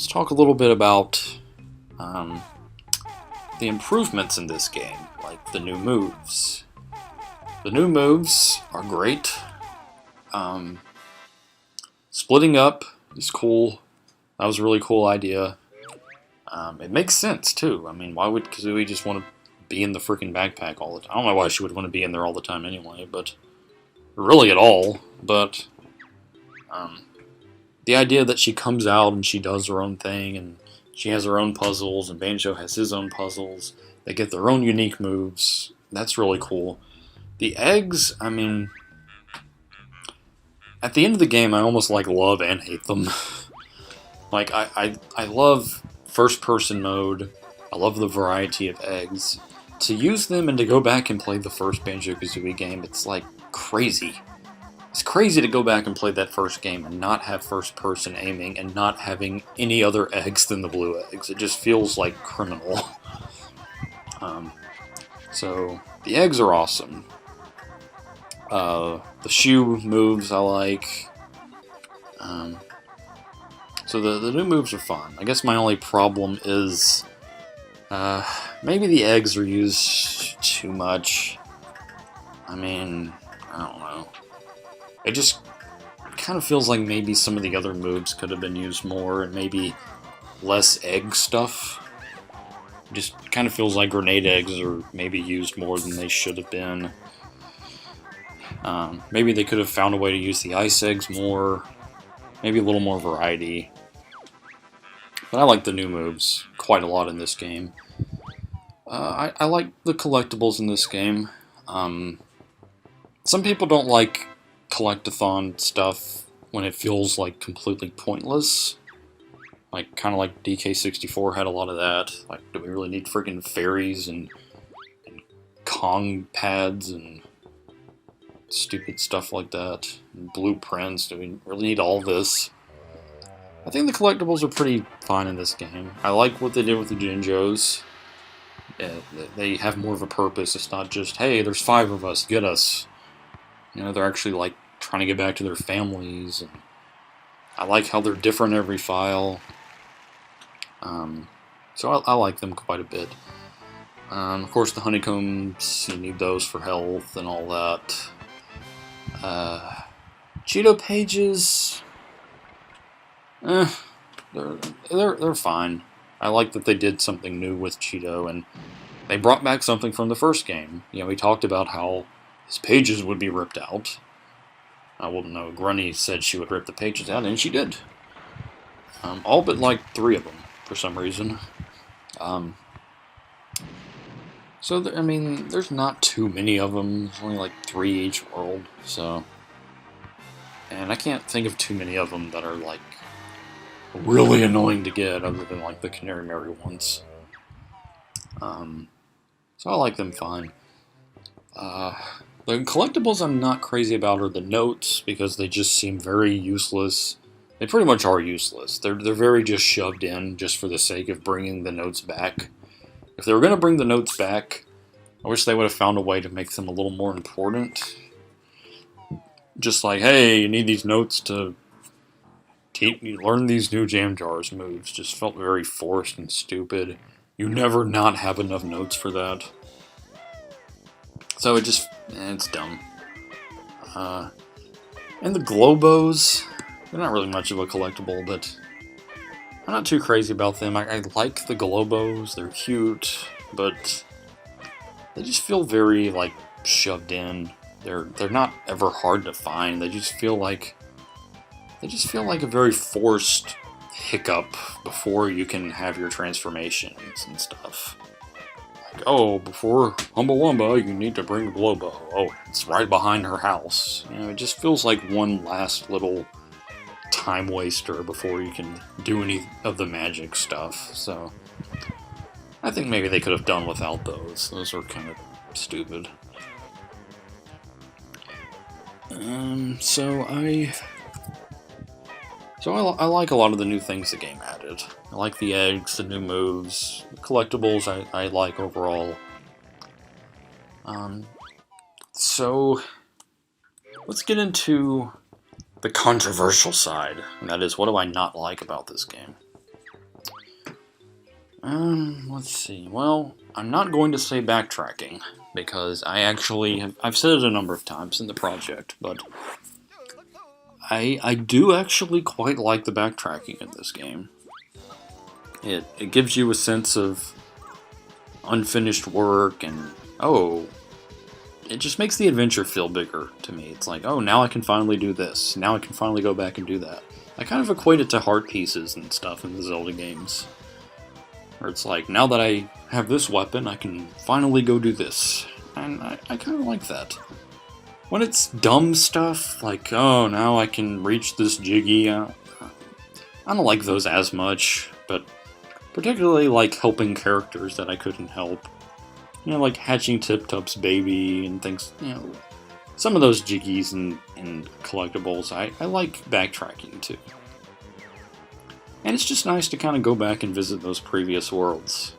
let's talk a little bit about um, the improvements in this game, like the new moves. The new moves are great. Um, Splitting up is cool. That was a really cool idea. It makes sense too. I mean, why would Kazooie just want to be in the freaking backpack all the time? I don't know why she would want to be in there all the time anyway, but really at all. But um, the idea that she comes out and she does her own thing, and she has her own puzzles, and Banjo has his own puzzles. They get their own unique moves. That's really cool. The eggs, I mean, at the end of the game, I almost like love and hate them. Like I love first-person mode. I love the variety of eggs. To use them and to go back and play the first Banjo-Kazooie game, it's like crazy. It's crazy to go back and play that first game and not have first-person aiming and not having any other eggs than the blue eggs. It just feels like criminal. So, the eggs are awesome. The shoe moves I like. So the new moves are fun. I guess my only problem is maybe the eggs are used too much. I mean, I don't know. It just kind of feels like maybe some of the other moves could have been used more and maybe less egg stuff. It just kind of feels like grenade eggs are maybe used more than they should have been. Maybe they could have found a way to use the ice eggs more. Maybe a little more variety. But I like the new moves quite a lot in this game. I like the collectibles in this game. Some people don't like collectathon stuff when it feels like completely pointless. Like, kind of like DK64 had a lot of that. Like, do we really need freaking fairies and Kong pads and stupid stuff like that? And blueprints, do we really need all this? I think the collectibles are pretty fine in this game. I like what they did with the Jinjos. They have more of a purpose. It's not just, hey, there's 5 of us, get us. You know, they're actually, like, trying to get back to their families. And I like how they're different every file. So I like them quite a bit. Of course, the honeycombs, you need those for health and all that. Cheeto pages, they're fine. I like that they did something new with Cheeto, and they brought back something from the first game. You know, we talked about how his pages would be ripped out. Well, no, Grunny said she would rip the pages out, and she did. All but, like, 3 of them, for some reason. So, I mean, there's not too many of them. There's only, like, 3 each world, so... And I can't think of too many of them that are, like, really annoying to get, other than, like, the Canary Mary ones. So I like them fine. The collectibles I'm not crazy about are the notes, because they just seem very useless. They pretty much are useless. They're very just shoved in, just for the sake of bringing the notes back. If they were going to bring the notes back, I wish they would have found a way to make them a little more important. Just like, hey, you need these notes to learn these new Jam Jars moves. Just felt very forced and stupid. You never not have enough notes for that. So it's dumb. And the Globos, they're not really much of a collectible, but I'm not too crazy about them. I like the Globos, they're cute, but they just feel very, like, shoved in. They're not ever hard to find. They just feel like a very forced hiccup before you can have your transformations and stuff. Like, oh, before Humbawamba, you need to bring Globo. Oh, it's right behind her house. You know, it just feels like one last little time waster before you can do any of the magic stuff. So I think maybe they could have done without those. Those are kind of stupid. So I like a lot of the new things the game added. I like the eggs, the new moves, the collectibles I like overall. So let's get into the controversial side, and that is, what do I not like about this game? Let's see. Well, I'm not going to say backtracking, because I've said it a number of times in the project, but I do actually quite like the backtracking in this game. It gives you a sense of unfinished work, and oh, it just makes the adventure feel bigger to me. It's like, oh, now I can finally do this. Now I can finally go back and do that. I kind of equate it to heart pieces and stuff in the Zelda games. Where it's like, now that I have this weapon, I can finally go do this. And I kind of like that. When it's dumb stuff, like, oh, now I can reach this Jiggy, I don't like those as much, but particularly like helping characters that I couldn't help. You know, like hatching Tip-Top's baby and things, you know, some of those Jiggies and collectibles, I like backtracking too. And it's just nice to kind of go back and visit those previous worlds.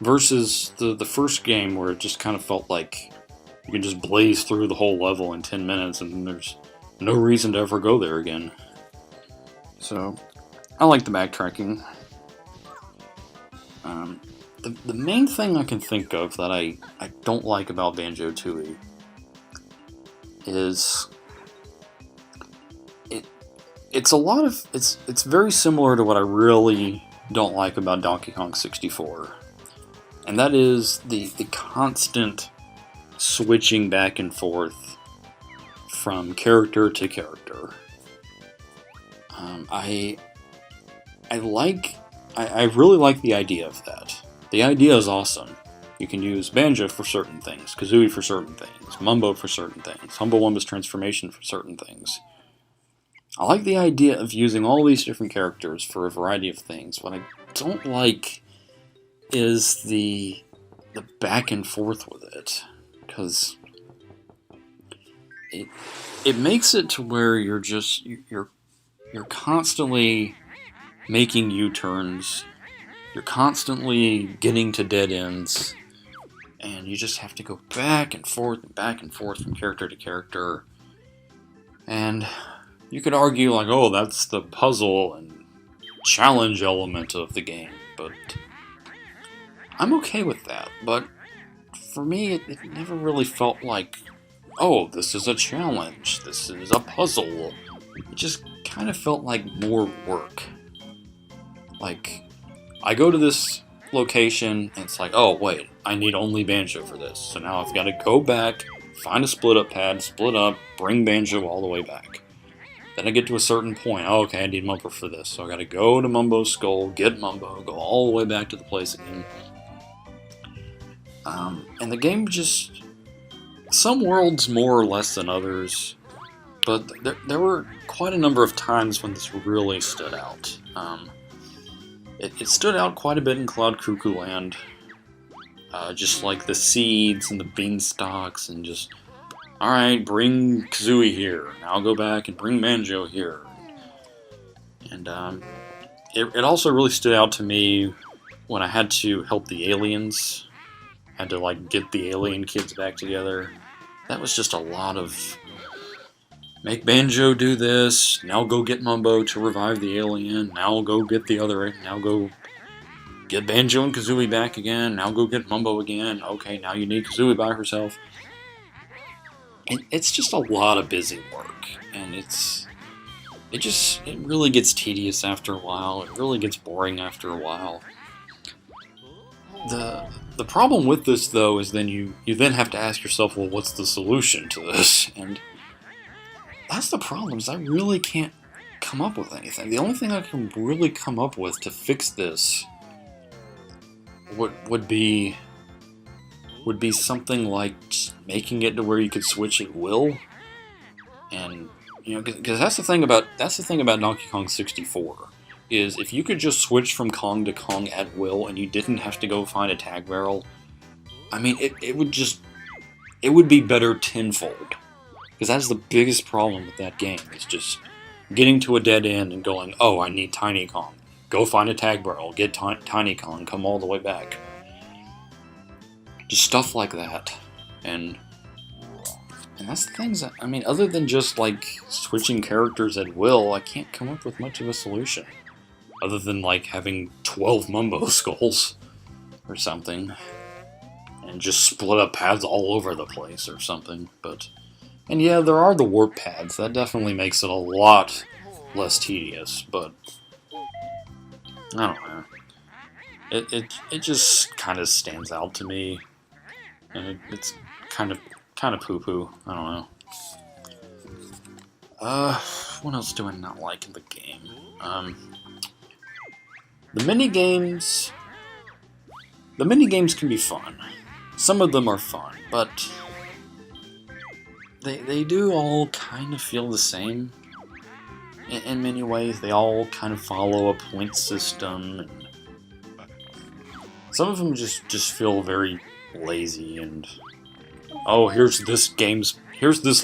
Versus the first game where it just kind of felt like you can just blaze through the whole level in 10 minutes and there's no reason to ever go there again. So, I like the backtracking. The main thing I can think of that I don't like about Banjo-Tooie is it's very similar to what I really don't like about Donkey Kong 64. And that is the constant switching back and forth from character to character. I really like the idea of that. The idea is awesome. You can use Banjo for certain things, Kazooie for certain things, Mumbo for certain things, Humble Wumba's transformation for certain things. I like the idea of using all these different characters for a variety of things. What I don't like is the back and forth with it, because it makes it to where you're constantly making U-turns, you're constantly getting to dead ends, and you just have to go back and forth from character to character. And you could argue like, oh, that's the puzzle and challenge element of the game, but I'm okay with that. But for me, it never really felt like, oh, this is a challenge, this is a puzzle. It just kind of felt like more work. Like, I go to this location, and it's like, oh, wait, I need only Banjo for this. So now I've got to go back, find a split-up pad, split up, bring Banjo all the way back. Then I get to a certain point, oh, okay, I need Mumbo for this. So I got to go to Mumbo's skull, get Mumbo, go all the way back to the place again. And the game just... Some worlds more or less than others, but there were quite a number of times when this really stood out. It stood out quite a bit in Cloud Cuckoo Land. Just like the seeds and the beanstalks and just, alright, bring Kazooie here. Now I'll go back and bring Banjo here. And it also really stood out to me when I had to help the aliens. Had to like get the alien kids back together. That was just a lot of make Banjo do this, now go get Mumbo to revive the alien, now go get the other, now go get Banjo and Kazooie back again, now go get Mumbo again, okay, now you need Kazooie by herself. It's just a lot of busy work, and it really gets tedious after a while, it really gets boring after a while. The problem with this, though, is then you then have to ask yourself, well, what's the solution to this? And that's the problem, is I really can't come up with anything. The only thing I can really come up with to fix this would be something like just making it to where you could switch at will. And, you know, because that's the thing about Donkey Kong 64. Is if you could just switch from Kong to Kong at will and you didn't have to go find a tag barrel, I mean, it would be better tenfold. Because that's the biggest problem with that game, is just getting to a dead end and going, oh, I need Tiny Kong. Go find a tag barrel, get Tiny Kong, come all the way back. Just stuff like that. And that's the things that, I mean, other than just, like, switching characters at will, I can't come up with much of a solution. other than like having 12 Mumbo skulls or something, and just split up paths all over the place or something. And yeah, there are the warp pads. That definitely makes it a lot less tedious, but I don't know. It just kind of stands out to me, and it's kind of poo poo. I don't know. What else do I not like in the game? The mini games. The mini games can be fun. Some of them are fun, but they do all kind of feel the same in many ways. They all kind of follow a point system, and some of them just feel very lazy. And oh, here's this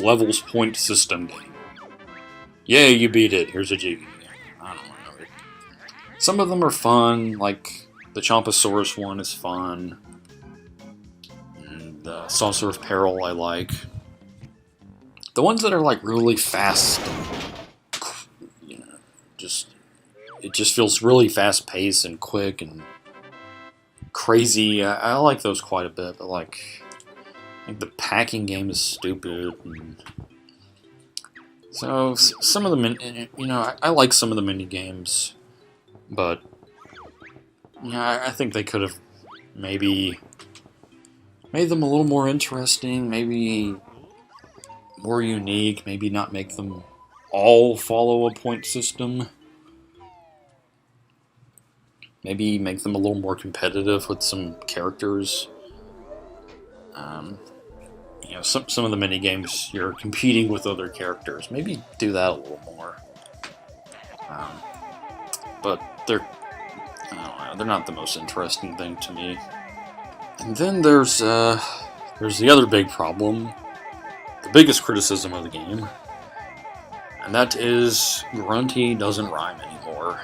level's point system game. Yay, you beat it. Here's a Jiggy. I don't know. Some of them are fun, like the Chomposaurus one is fun. And the Saucer of Peril I like. The ones that are like really fast, you know, it just feels really fast paced and quick and crazy. I like those quite a bit, but like the packing game is stupid. And so some of the I like some of the mini games, but I think they could have maybe made them a little more interesting, maybe more unique, maybe not make them all follow a point system. Maybe make them a little more competitive with some characters. Some of the mini games you're competing with other characters. Maybe do that a little more. But they're not the most interesting thing to me. And then there's the other big problem, the biggest criticism of the game, and that is Grunty doesn't rhyme anymore.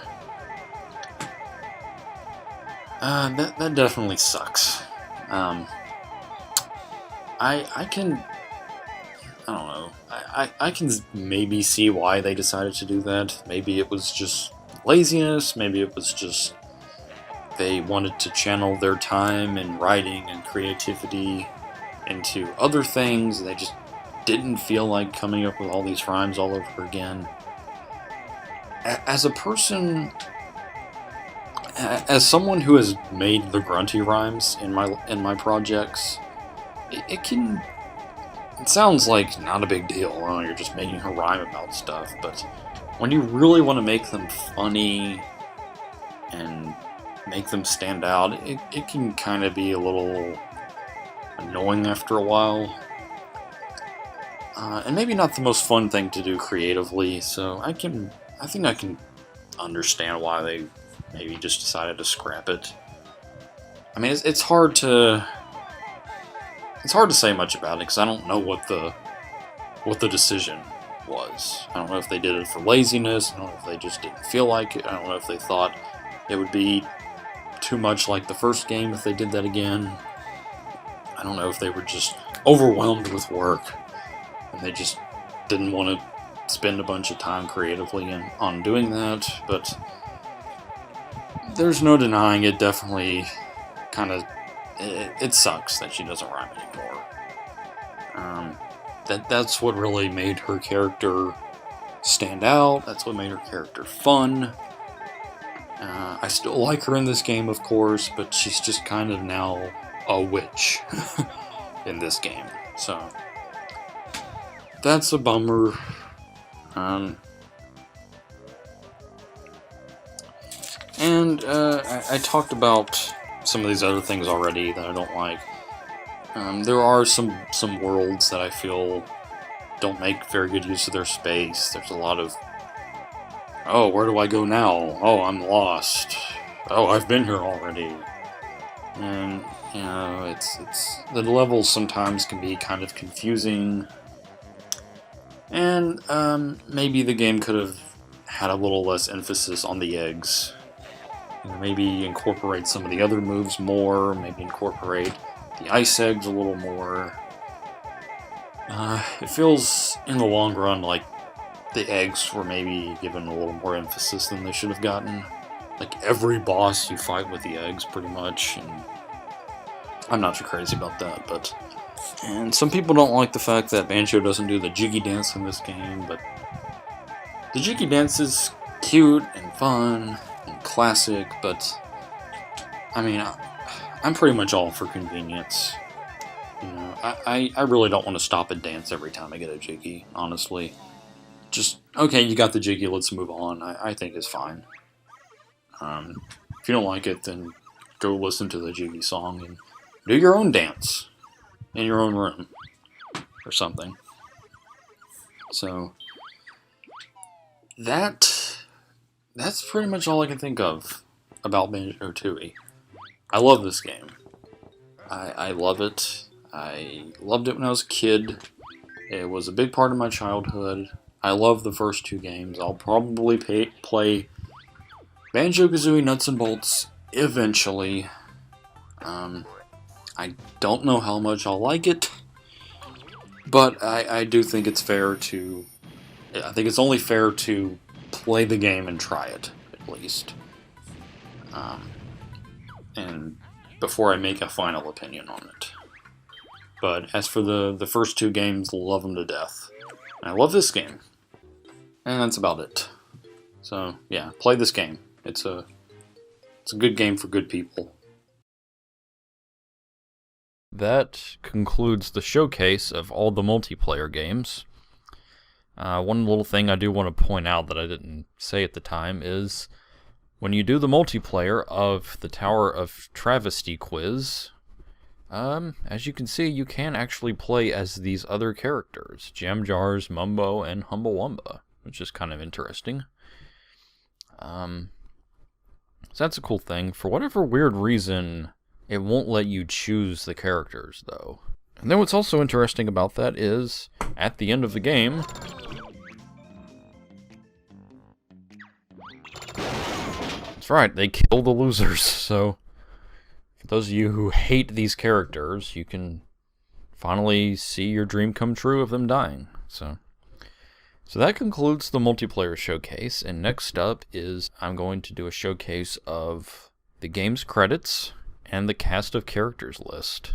That definitely sucks. I can maybe see why they decided to do that. Maybe it was just laziness. Maybe it was just they wanted to channel their time and writing and creativity into other things. They just didn't feel like coming up with all these rhymes all over again. As a person, as someone who has made the Grunty rhymes in my projects, it sounds like not a big deal. Oh, you're just making a rhyme about stuff, but when you really want to make them funny and make them stand out, it can kind of be a little annoying after a while. And maybe not the most fun thing to do creatively, so I think I can understand why they maybe just decided to scrap it. I mean, it's hard to say much about it because I don't know what the decision was. I don't know if they did it for laziness. I don't know if they just didn't feel like it. I don't know if they thought it would be too much like the first game if they did that again. I don't know if they were just overwhelmed with work and they just didn't want to spend a bunch of time creatively on doing that, but there's no denying it definitely kind of it sucks that she doesn't rhyme anymore. That's what really made her character stand out. That's what made her character fun. I still like her in this game, of course, but she's just kind of now a witch in this game. So that's a bummer. I talked about some of these other things already that I don't like. There are some worlds that I feel don't make very good use of their space. There's a lot of, oh, where do I go now? Oh, I'm lost. Oh, I've been here already. And, it's the levels sometimes can be kind of confusing. And, maybe the game could have had a little less emphasis on the eggs. Maybe incorporate some of the other moves more, maybe incorporate the ice eggs a little more. It feels, in the long run, like the eggs were maybe given a little more emphasis than they should have gotten. like every boss you fight with the eggs pretty much, and I'm not too crazy about that, but... And some people don't like the fact that Banjo doesn't do the jiggy dance in this game, but the jiggy dance is cute and fun and classic, but I mean, I'm pretty much all for convenience. You know, I really don't want to stop and dance every time I get a jiggy, honestly. Just, okay, you got the jiggy, let's move on. I think it's fine. If you don't like it, then go listen to the jiggy song and do your own dance in your own room or something. So that's pretty much all I can think of about Banjo-Tooie. I love this game. I love it. I loved it when I was a kid. It was a big part of my childhood. I love the first two games. I'll probably play Banjo-Kazooie Nuts and Bolts eventually. I don't know how much I'll like it, but I do think it's fair to... I think it's only fair to play the game and try it, at least. And before I make a final opinion on it. But as for the first two games, love them to death. And I love this game. And that's about it. So, yeah, play this game. It's a good game for good people. That concludes the showcase of all the multiplayer games. One little thing I do want to point out that I didn't say at the time is when you do the multiplayer of the Tower of Travesty quiz, as you can see, you can actually play as these other characters, Jam Jars, Mumbo, and Humbawumba, which is kind of interesting. So that's a cool thing. For whatever weird reason, it won't let you choose the characters, though. And then what's also interesting about that is, at the end of the game, that's right, they kill the losers. So, for those of you who hate these characters, you can finally see your dream come true of them dying. So that concludes the multiplayer showcase, and next up is I'm going to do a showcase of the game's credits and the cast of characters list.